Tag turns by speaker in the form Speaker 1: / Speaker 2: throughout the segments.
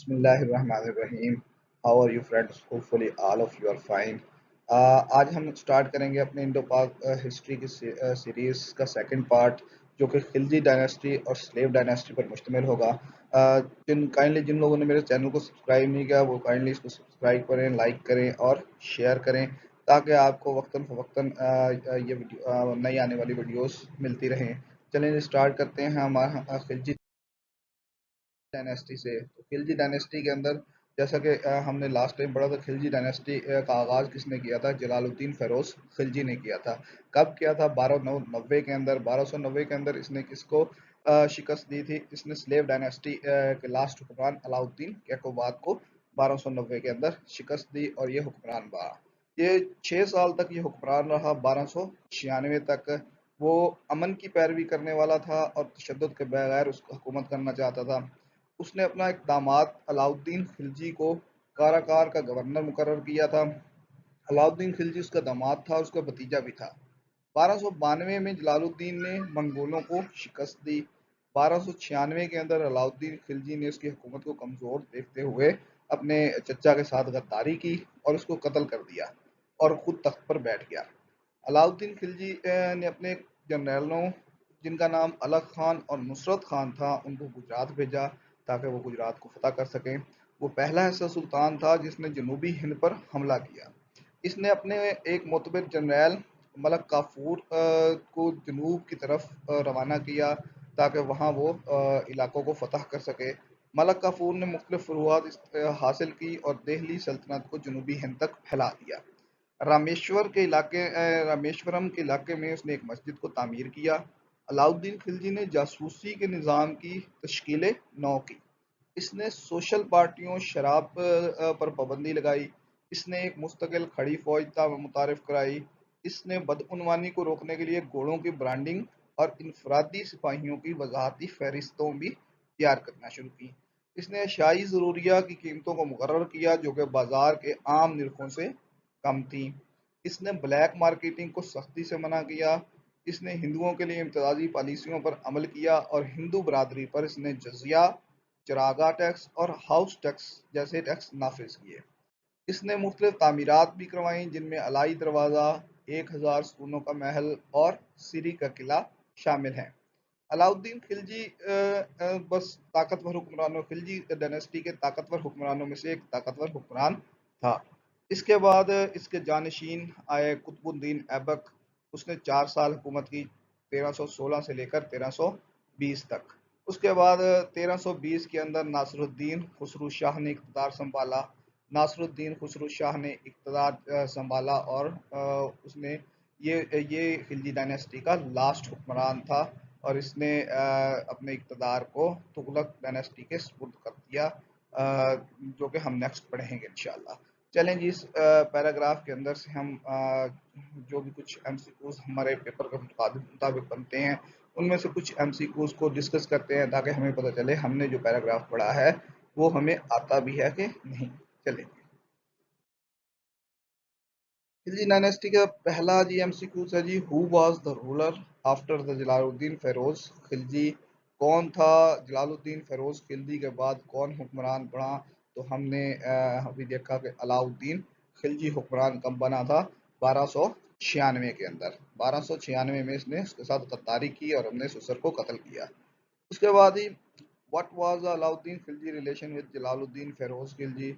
Speaker 1: बिस्मिल्लाहिर्रहमानिर्रहीम। How are you friends? Hopefully all of you are fine. आज हम start करेंगे अपने इंडो पाक हिस्ट्री की सीरीज़ का सेकंड पार्ट, जो कि खिलजी डायनेस्टी और स्लेव डायनेस्टी पर मुश्तमिल होगा। जिन लोगों ने मेरे चैनल को सब्सक्राइब नहीं किया वो काइंडली इसको सब्सक्राइब करें, लाइक करें और शेयर करें, ताकि आपको वक्तन फ़वक्तन ये वीडियो नई आने वाली वीडियोस मिलती रहें। चलें स्टार्ट करते हैं हमारा खिलजी डायनेस्टी से। तो खिलजी डायनेस्टी के अंदर, जैसा कि हमने लास्ट टाइम पढ़ा था, खिलजी डायनेस्टी का आगाज़ किसने किया था? जलालुद्दीन फ़िरोज़ खिलजी ने किया था। कब किया था? 1290 के अंदर। 1290 के अंदर इसने किसको शिकस्त दी थी? इसने स्लेव डायनेस्टी के लास्ट हुक्मरान अलाउद्दीन कैकोबाद को 1290 के अंदर शिकस्त दी और ये हुक्मरान रहा। ये 6 साल तक ये हुक्मरान रहा। 1296 तक वो अमन की पैरवी करने वाला था और तशद्दुद के बगैर उसको हुकूमत करना चाहता था। उसने अपना एक दामाद अलाउद्दीन खिलजी को काराकार का गवर्नर मुकर्रर किया था। अलाउद्दीन खिलजी उसका दामाद था और उसका भतीजा भी था। 1292 में जलालुद्दीन ने मंगोलों को शिकस्त दी। 1296 के अंदर अलाउद्दीन खिलजी ने उसकी हुकूमत को कमज़ोर देखते हुए अपने चचा के साथ गद्दारी की और उसको कत्ल कर दिया और ख़ुद तख्त पर बैठ गया। अलाउद्दीन खिलजी ने अपने जनरलों, जिनका नाम अलग खान और नुसरत खान था, उनको गुजरात भेजा ताकि वो गुजरात को फतह कर सकें। वो पहला ऐसा सुल्तान था जिसने जनूबी हिंद पर हमला किया। इसने अपने एक मोतबर जनरल मलक काफूर को जनूब की तरफ रवाना किया ताकि वहाँ वो इलाकों को फतह कर सके। मलक काफूर ने मुख्तलिफ फरूआत हासिल की और दिल्ली सल्तनत को जनूबी हिंद तक फैला दिया। रामेश्वरम के इलाके में उसने एक मस्जिद को तामीर किया। अलाउद्दीन खिलजी ने जासूसी के निज़ाम की तश्कील नौ की। इसने सोशल पार्टियों, शराब पर पाबंदी लगाई। इसने एक मुस्तकिल खड़ी फौज मुतारिफ कराई। इसने बदउनवानी को रोकने के लिए घोड़ों की ब्रांडिंग और इनफरादी सिपाहियों की वजाहती फहरिस्तों भी तैयार करना शुरू की। इसने अशाई ज़रूरिया की कीमतों को मुकर्रर किया जो कि बाजार के आम निर्खों से कम थी। इसने ब्लैक मार्केटिंग को सख्ती से मना किया। इसने हिंदुओं के लिए इम्तयाजी पॉलिसियों पर अमल किया और हिंदू बरादरी पर इसने जजिया, चरागा टैक्स और हाउस टैक्स जैसे टैक्स नाफिज किए। इसने मुख्तलिफ तामीरात भी करवाई, जिनमें अलाई दरवाज़ा, 1000 सुकूनों का महल और सीरी का किला शामिल हैं। अलाउद्दीन खिलजी बस ताकतवर हुक्मरानों, खिलजी डायनेस्टी के ताकतवर हुक्मरानों में से एक ताकतवर हुक्मरान था। इसके बाद इसके जानशीन आए कुतुबुद्दीन ऐबक। उसने 4 साल हुकूमत की, 1316 से लेकर 1320 तक। उसके बाद 1320 के अंदर नासरुद्दीन खुसरू शाह ने इक़्तिदार संभाला। नासरुद्दीन खुसरू शाह ने इक़्तिदार संभाला और उसने ये खिलजी डायनेस्टी का लास्ट हुक्मरान था और इसने अपने इक़्तिदार को तुगलक डायनेस्टी के सुपुर्द कर दिया, जो कि हम नेक्स्ट पढ़ेंगे इंशाअल्लाह। चलें जी, इस पैराग्राफ के अंदर से हम जो भी कुछ एमसीक्यूज हमारे पेपर के मुताबिक बनते हैं, उनमें से कुछ एमसीक्यूज को डिस्कस करते हैं ताकि हमें पता चले हमने जो पैराग्राफ पढ़ा है वो हमें आता भी है कि नहीं। चलें, खिलजी डायनेस्टी का पहला जी एमसीक्यू है जी, who was the ruler after the Jalaluddin Firoz Khilji? कौन था जलालुद्दीन फिरोज खिलजी के बाद कौन हुक्मरान बना? तो हमने अभी देखा कि अलाउद्दीन खिलजी हुक्मरान कब बना था? 1296 के अंदर। 1296 में इसने उसके साथ गद्दारी की और हमने ससुर को कत्ल किया। उसके बाद ही what was Alauddin Khilji relation with Jalaluddin Firoz Khilji?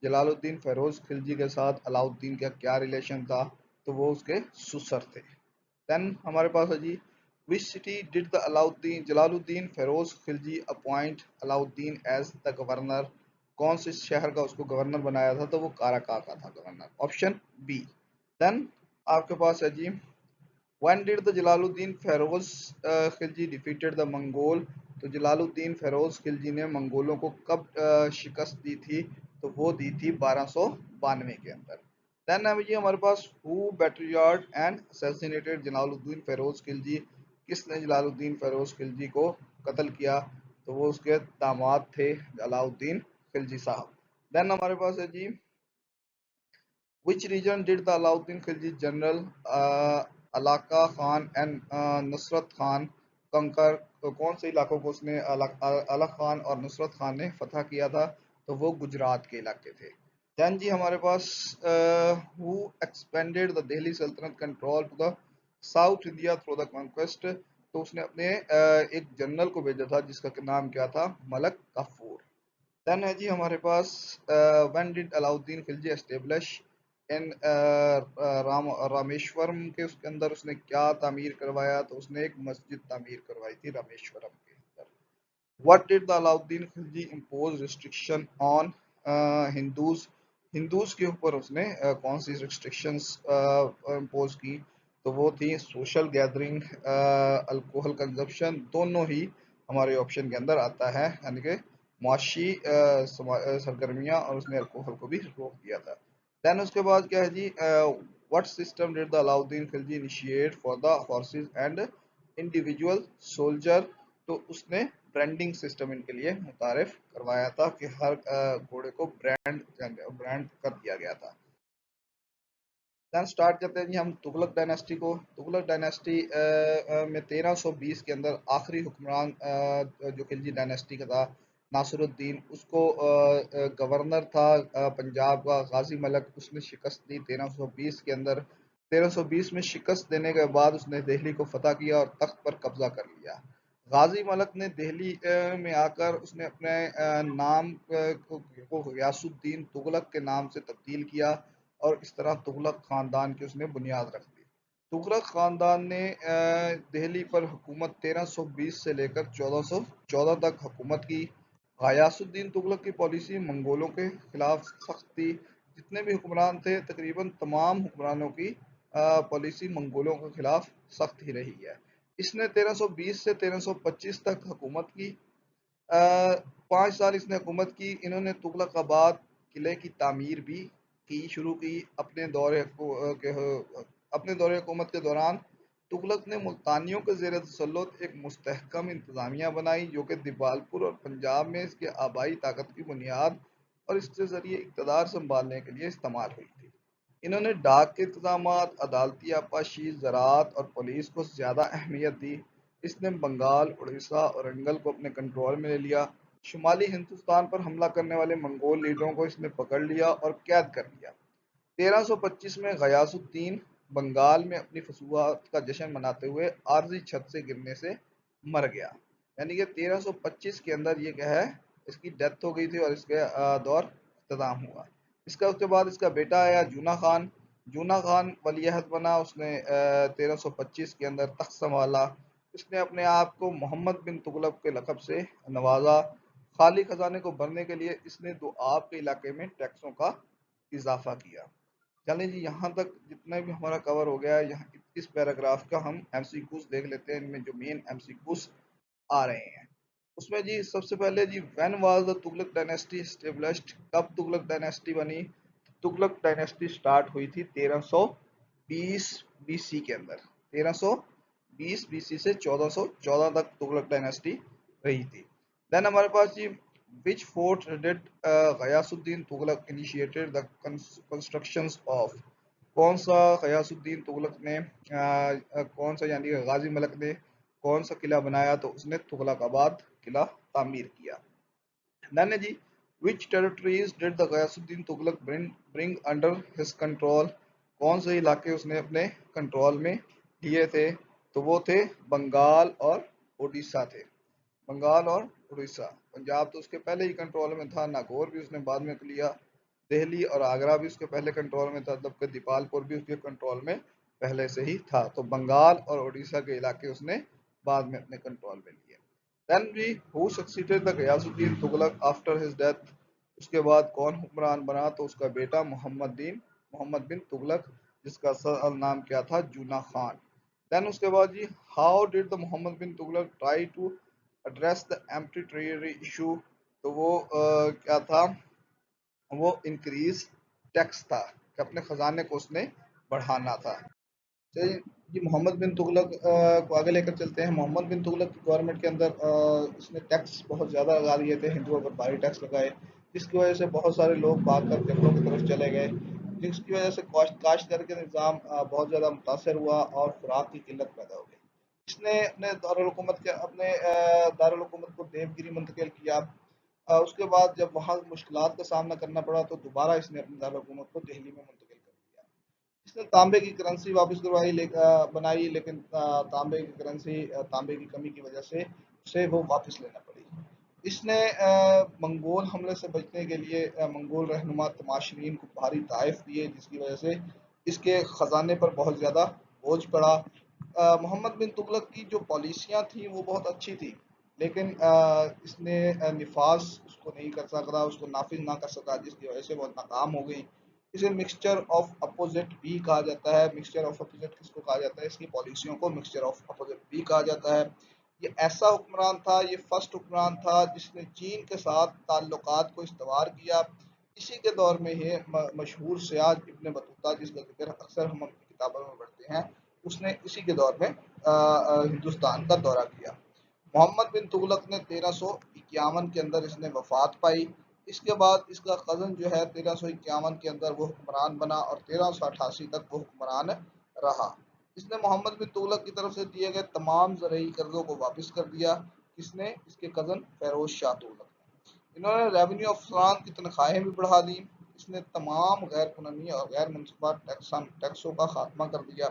Speaker 1: Jalaluddin Firoz Khilji के साथ अलाउद्दीन का क्या रिलेशन था? तो वो उसके ससुर थे। देन हमारे पास है जी, which city did the Alauddin Jalaluddin Firoz Khilji appoint Alauddin as the governor? कौन से शहर का उसको गवर्नर बनाया था? तो वो काराका का था गवर्नर, ऑप्शन बी। देन आपके पास है जी, When did the Jalaluddin Feroz Khilji defeated the Mongol? तो जलालुद्दीन फिरोज खिलजी ने मंगोलों को कब शिकस्त दी थी? तो वो दी थी 1292 के अंदर। देन है जी हमारे पास, who betrayed and assassinated Jalaluddin Firoz Khilji? किसने जलालुद्दीन फिरोज खिलजी को कत्ल किया? तो वो उसके दामाद थे अलाउद्दीन खिलजी साहब। देन हमारे पास है जी, Which region did the Alauddin Khilji general Alaka Khan and Nusrat Khan conquer? तो कौन से इलाकों को उसने अलग खान और नुसरत खान ने फतह किया था? तो वो गुजरात के इलाके थे। देन जी हमारे पास who expanded the Delhi sultanate control to the south India through the conquest. तो उसने अपने एक जनरल को भेजा था जिसका नाम क्या था, मलक काफूर। देन है जी हमारे पास when did Alauddin Khilji establish in Rameshwaram के उसके अंदर उसने क्या तामीर करवाया, तो उसने एक मस्जिद तामीर करवाई थी रामेश्वरम के अंदर। What did the Alauddin Khilji impose restriction on Hindus? Hindus के ऊपर उसने कौन सी रिस्ट्रिक्शंस इम्पोज की, तो वो थी सोशल गैदरिंग, अल्कोहल कंजप्शन, दोनों ही हमारे ऑप्शन के अंदर आता है, यानी कि मुआशी सरगर्मियाँ, और उसने अल्कोहल को भी रोक दिया था। देन उसके बाद क्या है जी, what system did the Alauddin Khilji initiate for the horses and individual soldier. तो उसने ब्रांडिंग सिस्टम इनके लिए मुतारिफ करवाया था कि हर घोड़े को ब्रांड कर दिया गया था। देन स्टार्ट करते हैं जी हम तुगलक डायनेस्टी को। तुगलक डायनेस्टी में 1320 के अंदर आखिरी हुक्मरान जो खिलजी डायनेस्टी का था, नासिरुद्दीन, उसको गवर्नर था पंजाब का गाजी मलक, उसने शिकस्त दी 1320 के अंदर। 1320 में शिकस्त देने के बाद उसने दिल्ली को फतह किया और तख्त पर कब्जा कर लिया। गाजी मलक ने दिल्ली में आकर उसने अपने नाम को गयासुद्दीन तुगलक के नाम से तब्दील किया, और इस तरह तुगलक खानदान की उसने बुनियाद रख दी। तुगलक खानदान ने दिल्ली पर हुकूमत 1320 से लेकर 1414 तक हुकूमत की। गयासुद्दीन तुगलक की पॉलिसी मंगोलों के खिलाफ सख्त थी। जितने भी हुक्मरान थे तकरीबन तमाम हुक्मरानों की पॉलिसी मंगोलों के खिलाफ सख्त ही रही है। इसने 1320 से 1325 तक हुकूमत की। 5 साल इसने हुकूमत की। इन्होंने तुगलकाबाद किले की तामीर भी की शुरू की। अपने दौरे हुकूमत के दौरान तुगलक ने मुल्तानियों के जेर तसल्लुत एक मुस्तहकम इंतजामिया बनाई, जो कि दिवालपुर और पंजाब में इसके आबाई ताकत की बुनियाद और इसके जरिए इकतदार संभालने के लिए इस्तेमाल हुई थी। इन्होंने डाक के इंतजाम, अदालती आपाशी, ज़राअत और पुलिस को ज़्यादा अहमियत दी। इसने बंगाल, उड़ीसा और अंगल को अपने कंट्रोल में ले लिया। शुमाली हिंदुस्तान पर हमला करने वाले मंगोल लीडरों को इसने पकड़ लिया और कैद कर लिया। 1325 में गयासुद्दीन बंगाल में अपनी फसूहात का जश्न मनाते हुए आरजी छत से गिरने से मर गया। यानी कि 1325 के अंदर ये क्या है, इसकी डेथ हो गई थी और इसके दौर इख्तिताम हुआ। इसका उसके बाद इसका बेटा आया जूना खान। जूना खान वलीअहद बना। उसने 1325 के अंदर तख्त संभाला। इसने अपने आप को मोहम्मद बिन तुगलक के लक़ब से नवाजा। खाली खजाने को भरने के लिए इसने दोआब के इलाके में टैक्सों का इजाफा किया। चलें जी, यहाँ तक जितना भी हमारा कवर हो गया है। यहाँ इस पैराग्राफ का हम एमसीक्यूज देख लेते हैं, इनमें जो मेन एमसीक्यूज आ रहे हैं उसमें जी सबसे पहले जी, when was the Tughlaq dynasty established, कब तुगलक डायनेस्टी बनी। तुगलक डायनेस्टी स्टार्ट हुई थी 1320 बीसी के अंदर। 1320 बीसी से 1414 तक तुगलक डायनेस्टी रही थी। देन हमारे पास जी, which fort did Ghiyasuddin Tughlaq initiated the constructions of. कौन सा गयासुद्दीन तुगलक ने कौन सा, यानी कि गाजी मलक ने कौन सा किला बनाया, तो उसने तुगलकाबाद किला तामीर किया। नैने जी, which territories did the Ghiyasuddin Tughlaq bring under his control. कौन से इलाके उसने अपने कंट्रोल में लिए थे, तो वो थे बंगाल और उड़ीसा थे। बंगाल और उड़ीसा। पंजाब तो उसके पहले ही कंट्रोल में था, नागौर भी उसने बाद में लिया। दिल्ली और आगरा भी उसके पहले कंट्रोल में था, जबकि दीपालपुर भी उसके कंट्रोल में पहले से ही था। तो बंगाल और उड़ीसा के इलाके उसने बाद में अपने कंट्रोल में लिए। देन भी, who succeeded the Ghiyasuddin Tughlaq after his death. उसके बाद कौन हुक्मरान बना, तो उसका बेटा मोहम्मद बिन तुगलक, जिसका असल नाम क्या था, जूना खान। देन उसके बाद जी, how did the Muhammad bin Tughlaq try to address the empty treasury issue. तो वो क्या था, वो इंक्रीज टैक्स था कि अपने खजाने को उसने बढ़ाना था। चलिए जी, मोहम्मद बिन तुगलक को आगे लेकर चलते हैं। मोहम्मद बिन तुगलक की गवर्नमेंट के अंदर उसने टैक्स बहुत ज़्यादा लगा दिए थे, हिंदुओं पर भारी टैक्स लगाए, जिसकी वजह से बहुत सारे लोग भाग कर जंगलों की तरफ चले गए, जिसकी वजह से काश्तकारी का निज़ाम बहुत ज़्यादा मुतासर हुआ और खुराक की किल्लत पैदा हो गई। इसने अपने दारुल हुकूमत को देवगिरी मुंतकिल किया। उसके बाद जब वहाँ मुश्किलात का सामना करना पड़ा तो दोबारा इसने अपनी दारकूमत को दिल्ली में मुंतकिल कर दिया। इसने तांबे की करेंसी वापस करवाई बनाई, लेकिन तांबे की करेंसी तांबे की कमी की वजह से उसे वो वापस लेना पड़ी। इसने मंगोल हमले से बचने के लिए मंगोल रहनुमा तमाशरीन को भारी ताइफ दिए, जिसकी वजह से इसके खजाने पर बहुत ज़्यादा बोझ पड़ा। मोहम्मद बिन तुगलक की जो पॉलिसियाँ थी वो बहुत अच्छी थी, लेकिन इसने निफाज उसको नहीं कर सका, उसको नाफिज ना कर सका, जिसकी वजह से वो नाकाम हो गई। इसे मिक्सचर ऑफ अपोजिट भी कहा जाता है। मिक्सचर ऑफ अपोजिट किसको कहा जाता है? इसकी पॉलिसियों को मिक्सचर ऑफ अपोजिट भी कहा जाता है। ये ऐसा हुक्मरान था, ये फर्स्ट हुक्मरान था जिसने चीन के साथ ताल्लुकात को इस्तवार किया। इसी के दौर में ही मशहूर सियाज इब्न बतूता, जिसका जिक्र अक्सर हम अपनी किताबों में पढ़ते हैं, उसने इसी के दौर में हिंदुस्तान का दौरा किया। मोहम्मद बिन तुगलक ने 1351 के अंदर इसने वफात पाई। इसके बाद इसका कज़न जो है 1351 के अंदर वो हुक्मरान बना और 1388 तक वो हुक्मरान रहा। इसने मोहम्मद बिन तुगलक की तरफ से दिए गए तमाम ज़रूरी कर्जों को वापस कर दिया। किसने? इसके कज़न फेरोज शाह तुगलक ने। इन्होंने रेवेन्यू अफसरान की तनख्वाहें भी बढ़ा दी। इसने तमाम गैर कानूनी और गैर मनसूबा टैक्सों का खात्मा कर दिया।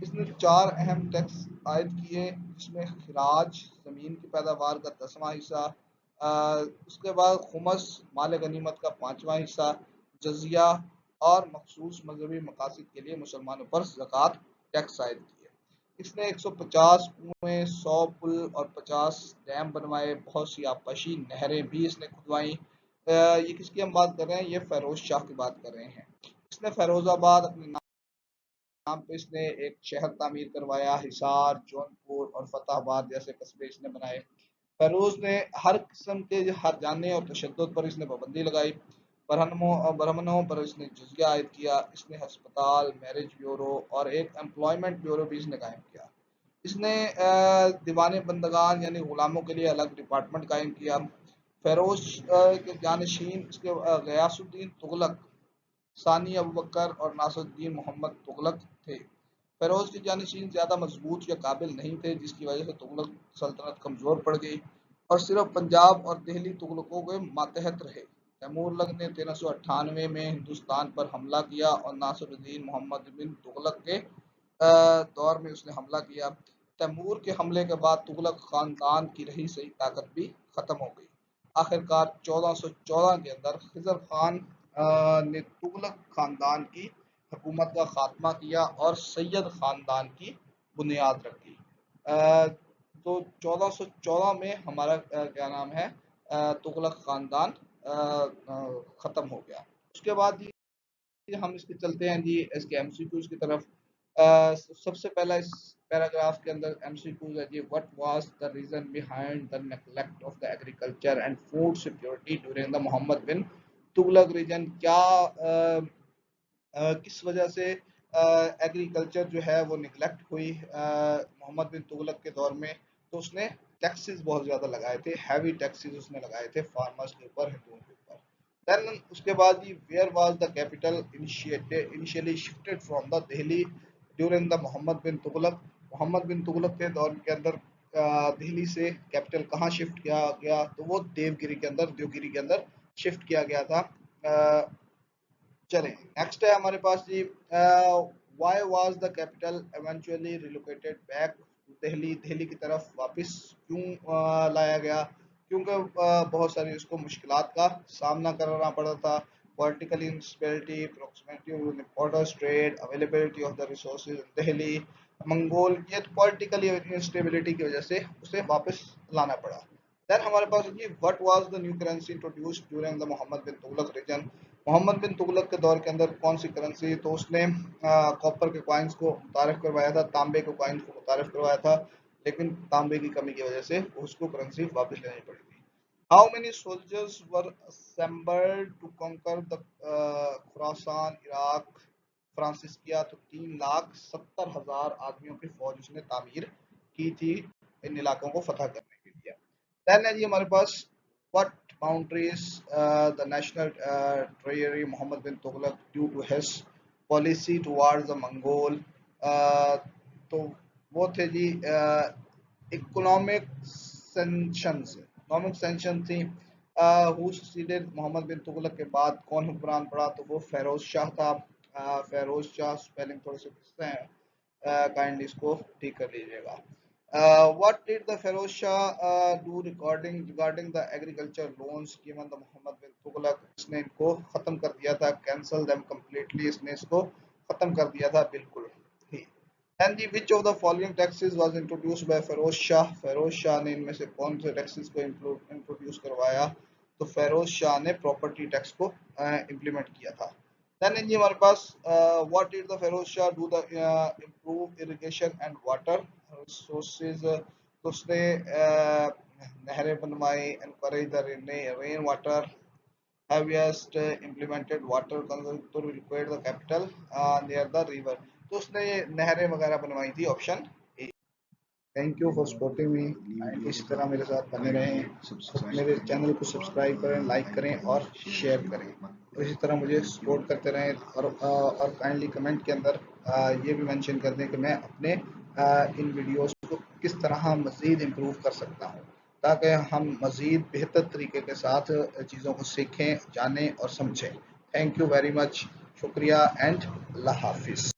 Speaker 1: इसने 4 अहम टैक्स आयद किए, जिसमें खराज, ज़मीन की पैदावार का 10वां हिस्सा, उसके बाद खुमस, माल गनीमत का 5वां हिस्सा, जजिया और मखसूस मजहबी मकासद के लिए मुसलमानों पर ज़कात टैक्स आयद किए। इसने 150 कुएं, 100 पुल और 50 डैम बनवाए। बहुत सी आबपाशी नहरें भी इसने खुदवाई। ये किसकी हम बात कर रहे हैं? ये फेरोज शाह की बात कर रहे हैं। इसने फैरोजाबाद अपने नाम पे इसने एक शहर तामीर करवाया। हिसार, जौनपुर और फतेहाबाद जैसे कस्बे इसने बनाए। फेरोज ने हर किस्म के हर जाने और तशद्दुद पर इसने पाबंदी लगाई। ब्राह्मणों पर इसने जजिया आयद किया। इसने हस्पताल, मैरिज ब्यूरो और एक एम्प्लॉयमेंट ब्यूरो भी इसने कायम किया। इसने दीवाने बंदगान यानी गुलामों के लिए अलग डिपार्टमेंट कायम किया। फेरोज के जानशीन इसके गयासुद्दीन तुगलक, सानी अबू बकर और नासरुद्दीन मोहम्मद तुगलक थे। फेरोज के जानशीन ज़्यादा मजबूत या काबिल नहीं थे, जिसकी वजह से तुगलक सल्तनत कमज़ोर पड़ गई और सिर्फ पंजाब और दिल्ली तुगलकों के मातहत रहे। तैमूरलंग ने 1398 में हिंदुस्तान पर हमला किया और नासरुद्दीन मोहम्मद बिन तुगलक के दौर में उसने हमला किया। तैमूर के हमले के बाद तुगलक खानदान की रही सही ताकत भी ख़त्म हो गई। आखिरकार 1414 के अंदर खिजर खान ने तुगलक खानदान की हुकूमत का खात्मा किया और सैयद खानदान की बुनियाद रखी। तो 1414 में हमारा क्या नाम है, तुगलक खानदान ख़त्म हो गया। उसके बाद हम इसके चलते हैं जी इसके एमसीक्यूज की तरफ। सबसे पहला इस पैराग्राफ के अंदर एमसीक्यूज है जी, what was the reason behind the neglect of the agriculture and food security during the Muhammad bin Tughlaq reign? क्या किस वजह से एग्रीकल्चर जो है वो निगलेक्ट हुई मोहम्मद बिन तुगलक के दौर में? तो उसने टैक्सेस बहुत ज़्यादा लगाए थे, हैवी टैक्सेस उसने लगाए थे फार्मर्स के ऊपर, हिंदुओं के ऊपर। देन उसके बाद ही where was the capital initially shifted from the Delhi during the Muhammad bin Tughlaq? Muhammad bin Tughlaq के दौर के अंदर दिल्ली से कैपिटल कहाँ शिफ्ट किया गया? तो वो देवगिरी के अंदर शिफ्ट किया गया था। चलें, नेक्स्ट है हमारे पास जी, why was the capital eventually relocated back to Delhi? Delhi की तरफ वापस क्यों लाया गया? क्योंकि बहुत सारी उसको मुश्किलात का सामना करना पड़ा था। Political instability, proximity of borders, trade, availability of the resources in Delhi, Mongol, ये पॉलिटिकल इंस्टेबिलिटी की वजह से उसे वापस लाना पड़ा। देन हमारे पास है जी, what was the new currency introduced during the Muhammad bin Tughlaq reign? Muhammad bin Tughlaq के दौर के अंदर कौन सी करेंसी? तो उसने कॉपर के कॉइन्स को मुतारफ करवाया था, तांबे के कॉइन्स को मुतारफ करवाया था, लेकिन तांबे की कमी की वजह से उसको करेंसी वापस लेनी पड़ी थी। How many soldiers were assembled to conquer the Khurasan, Iraq, फ्रांसिस्किया? तो 3,70,000 आदमियों की फौज उसने तामीर की थी इन इलाकों को फतह करने के लिए। देन है जी हमारे पास, what boundaries the national treasury Muhammad bin Tughlaq due to his policy towards the Mongol? तो वो थे जी इकोनॉमिक सेंशंस, इकोनॉमिक सेंशन थी। हु सक्सीडेड मोहम्मद बिन तुगलक के बाद कौन हुक्मरान पड़ा, तो वो फेरोज शाह था। फेरोज शाह, स्पेलिंग थोड़े से किससे हैं, काइंडली इसको ठीक कर लीजिएगा। What did the Feroz Shah do regarding the agriculture loans given the Muhammad bin Tughlaq? इसने इनको खत्म कर दिया था, cancel them completely, इसने इसको खत्म कर दिया था बिल्कुल ही। Then the which of the following taxes was introduced by Feroz Shah? Feroz Shah ने इनमें से कौन से taxes को introduce करवाया? तो फेरोज शाह ने प्रॉपर्टी टैक्स को इम्प्लीमेंट किया था। देन जी हमारे पास what did the Feroz Shah do the improve irrigation and water resources, तो उसने नहरें बनवाई, encourage the rain water, heaviest implemented water to evacuate the capital near the river, तो उसने ये नहरें वगैरह बनवाई थी, option A. Thank you for supporting me and इस तरह मेरे साथ बने रहें। मेरे चैनल को सब्सक्राइब करें, लाइक करें और शेयर करें, और इसी तरह मुझे सपोर्ट करते रहें। और काइंडली कमेंट के अंदर ये भी मेंशन कर दें कि मैं अपने इन वीडियोस को किस तरह मज़ीद इम्प्रूव कर सकता हूँ, ताकि हम मज़ीद बेहतर तरीके के साथ चीज़ों को सीखें, जानें और समझें। थैंक यू वेरी मच, शुक्रिया एंड अल्लाह हाफिज़।